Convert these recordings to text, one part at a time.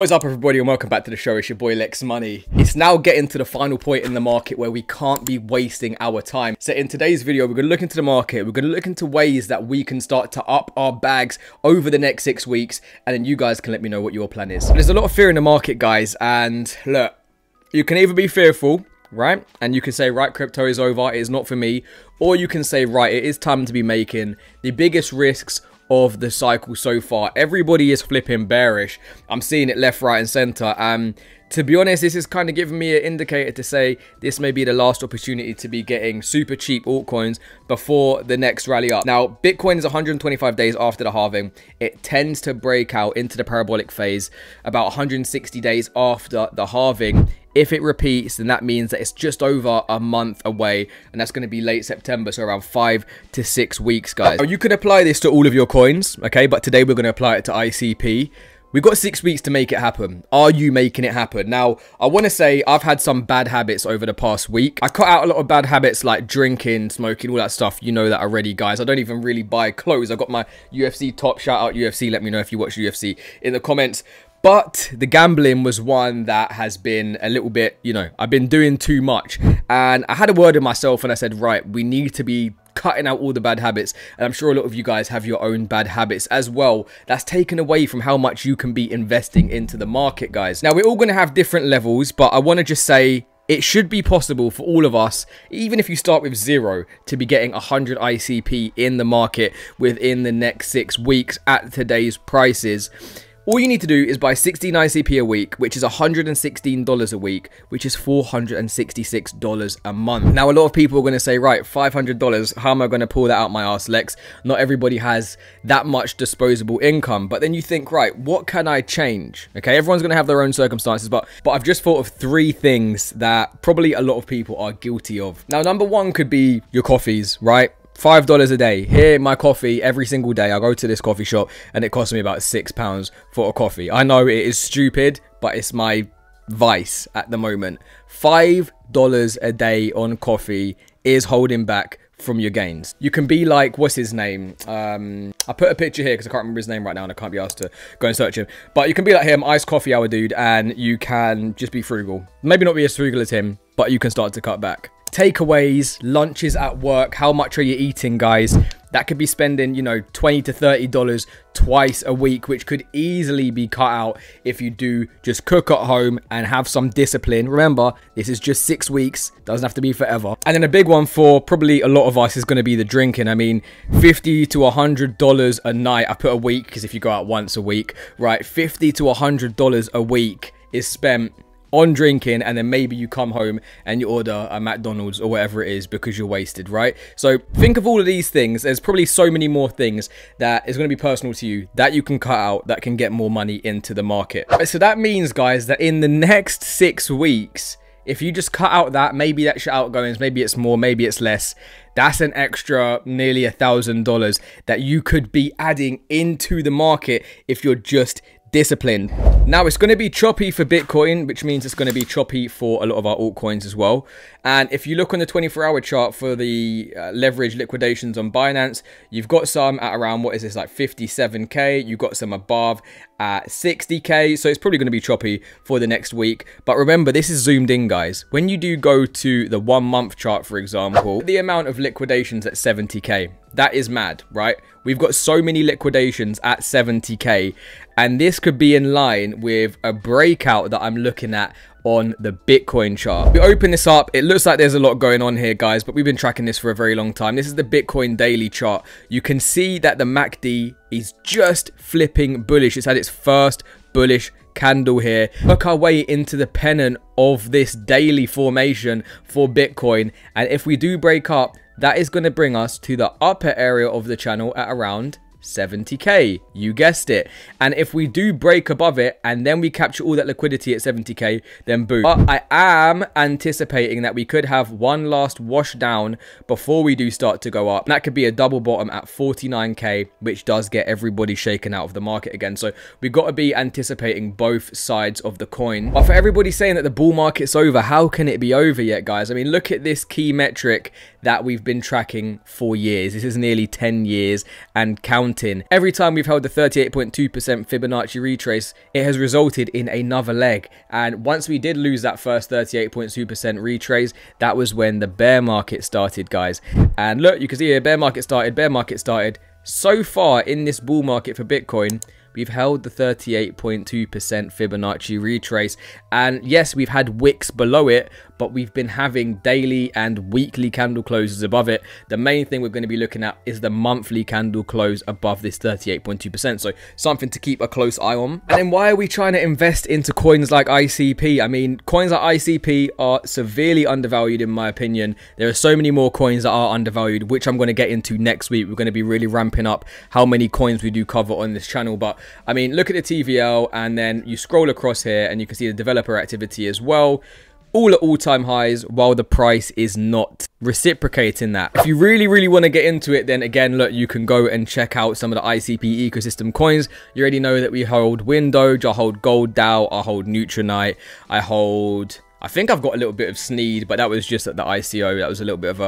What's up everybody and welcome back to the show. It's your boy Lex Money. It's now getting to the final point in the market where we can't be wasting our time. So in today's video, we're going to look into the market. We're going to look into ways that we can start to up our bags over the next 6 weeks. And then you guys can let me know what your plan is. There's a lot of fear in the market, guys. And look, you can either be fearful, right? And you can say, right, crypto is over. It is not for me. Or you can say, right, it is time to be making the biggest risks of the cycle so far. Everybody is flipping bearish. I'm seeing it left, right and center. To be honest, this is kind of giving me an indicator to say this may be the last opportunity to be getting super cheap altcoins before the next rally up. Now, Bitcoin is 125 days after the halving. It tends to break out into the parabolic phase about 160 days after the halving. If it repeats, then that means that it's just over a month away, and that's going to be late September, so around 5 to 6 weeks, guys. Now, you could apply this to all of your coins, okay, but today we're going to apply it to ICP. We've got 6 weeks to make it happen. Are you making it happen? Now, I want to say I've had some bad habits over the past week. I cut out a lot of bad habits like drinking, smoking, all that stuff. You know that already, guys. I don't even really buy clothes. I got my UFC top. Shout out UFC. Let me know if you watch UFC in the comments. But the gambling was one that has been a little bit, you know, I've been doing too much. And I had a word with myself and I said, right, we need to be cutting out all the bad habits. And I'm sure a lot of you guys have your own bad habits as well. That's taken away from how much you can be investing into the market, guys. Now, we're all going to have different levels, but I want to just say it should be possible for all of us, even if you start with 0, to be getting 100 ICP in the market within the next 6 weeks at today's prices. All you need to do is buy 16 ICP a week, which is $116 a week, which is $466 a month. Now, a lot of people are going to say, right, $500, how am I going to pull that out my ass, Lex? Not everybody has that much disposable income. But then you think, right, what can I change? Okay, everyone's going to have their own circumstances, but I've just thought of 3 things that probably a lot of people are guilty of. Now, number 1 could be your coffees, right? $5 a day. Here, my coffee every single day. I go to this coffee shop and it costs me about £6 for a coffee. I know it is stupid, but it's my vice at the moment. $5 a day on coffee is holding back from your gains. You can be like, what's his name? I put a picture here because I can't remember his name right now and I can't be asked to go and search him. But you can be like him, iced coffee hour dude, and you can just be frugal. Maybe not be as frugal as him, but you can start to cut back. Takeaways, lunches at work, how much are you eating, guys? That could be spending, you know, $20 to $30 twice a week, which could easily be cut out if you do just cook at home and have some discipline. Remember, this is just 6 weeks, doesn't have to be forever. And then a big one for probably a lot of us is going to be the drinking. I mean, $50 to $100 a night. I put a week because if you go out once a week, right, $50 to $100 a week is spent on drinking, and then maybe you come home and you order a McDonald's or whatever it is because you're wasted, right? So think of all of these things. There's probably so many more things that is going to be personal to you that you can cut out that can get more money into the market. So that means, guys, that in the next 6 weeks, if you just cut out that, maybe that's your outgoings, maybe it's more, maybe it's less, that's an extra nearly $1,000 that you could be adding into the market if you're just disciplined. Now, it's going to be choppy for Bitcoin, which means it's going to be choppy for a lot of our altcoins as well. And if you look on the 24-hour chart for the leverage liquidations on Binance, you've got some at around, what is this, like 57k. You've got some above at 60k. So it's probably going to be choppy for the next week. But remember, this is zoomed in, guys. When you do go to the 1 month chart, for example, the amount of liquidations at 70k, that is mad, right? We've got so many liquidations at 70k, and this could be in line with a breakout that I'm looking at on the Bitcoin chart. We open this up, it looks like there's a lot going on here, guys, but we've been tracking this for a very long time. This is the Bitcoin daily chart. You can see that the MACD is just flipping bullish. It's had its first bullish candle here. Work our way into the pennant of this daily formation for Bitcoin, and if we do break up, that is going to bring us to the upper area of the channel at around 70k. You guessed it. And if we do break above it and then we capture all that liquidity at 70k, then boom. But I am anticipating that we could have one last wash down before we do start to go up. And that could be a double bottom at 49k, which does get everybody shaken out of the market again. So we've got to be anticipating both sides of the coin. But for everybody saying that the bull market's over, how can it be over yet, guys? I mean, look at this key metric that we've been tracking for years. This is nearly 10 years and counting. counting. Every time we've held the 38.2% Fibonacci retrace, it has resulted in another leg. And once we did lose that first 38.2% retrace, that was when the bear market started, guys. And look, you can see here, bear market started, bear market started. So far in this bull market for Bitcoin, we've held the 38.2% Fibonacci retrace. And yes, we've had wicks below it, but we've been having daily and weekly candle closes above it. The main thing we're going to be looking at is the monthly candle close above this 38.2%. So something to keep a close eye on. And then why are we trying to invest into coins like ICP? I mean, coins like ICP are severely undervalued in my opinion. There are so many more coins that are undervalued, which I'm going to get into next week. We're going to be really ramping up how many coins we do cover on this channel. But I mean, look at the TVL and then you scroll across here and you can see the developer activity as well. All at all-time highs, while the price is not reciprocating that. If you really want to get into it, then again, look, you can go and check out some of the ICP ecosystem coins. You already know that we hold Windoge, I hold Gold DAO, I hold Neutronite, I think I've got a little bit of Sneed, but that was just at the ICO. That was a little bit of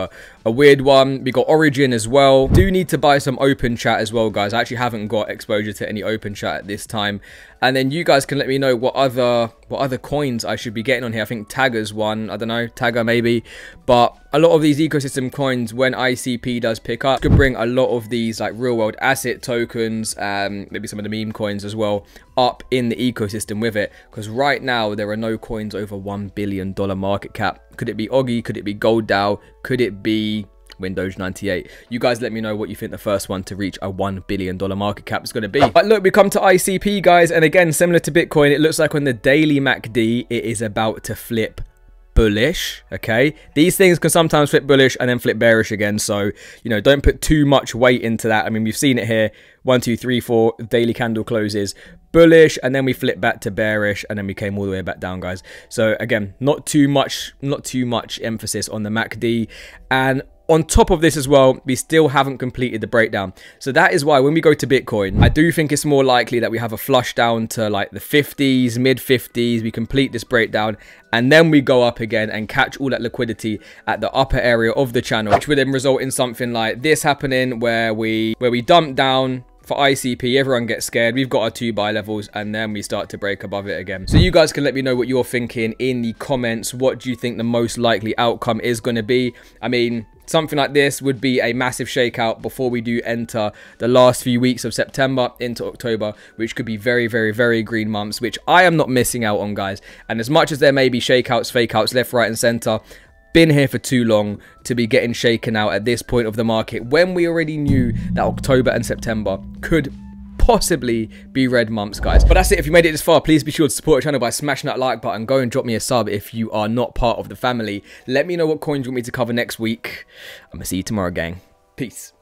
a weird one. We got Origin as well. Do need to buy some Open Chat as well, guys. I actually haven't got exposure to any Open Chat at this time. And then you guys can let me know what other coins I should be getting on here. I think Tagger's one. I don't know, Tagger maybe. But a lot of these ecosystem coins, when ICP does pick up, could bring a lot of these like real world asset tokens, maybe some of the meme coins as well, up in the ecosystem with it. Because right now there are no coins over $1 billion market cap. Could it be Oggy? Could it be Gold DAO? Could it be Windoge 98? You guys let me know what you think the first one to reach a $1 billion market cap is going to be. But look, we come to ICP, guys, and again, similar to Bitcoin, it looks like on the daily MACD, it is about to flip bullish. Okay, these things can sometimes flip bullish and then flip bearish again, so you know, don't put too much weight into that. I mean, we've seen it here, 1 2 3 4 daily candle closes bullish, and then we flip back to bearish, and then we came all the way back down, guys. So again, not too much emphasis on the MACD. And on top of this as well, we still haven't completed the breakdown. So that is why when we go to Bitcoin, I do think it's more likely that we have a flush down to like the 50s, mid 50s. We complete this breakdown and then we go up again and catch all that liquidity at the upper area of the channel, which would then result in something like this happening where we dump down. For ICP, everyone gets scared. We've got our 2 buy levels and then we start to break above it again. So you guys can let me know what you're thinking in the comments. What do you think the most likely outcome is going to be? I mean, something like this would be a massive shakeout before we do enter the last few weeks of September into October, which could be very green months, which I am not missing out on, guys. And as much as there may be shakeouts, fakeouts left, right and center, been here for too long to be getting shaken out at this point of the market when we already knew that October and September could possibly be red months, guys. But that's it. If you made it this far, please be sure to support the channel by smashing that like button. Go and drop me a sub if you are not part of the family. Let me know what coins you want me to cover next week. I'm gonna see you tomorrow, gang. Peace.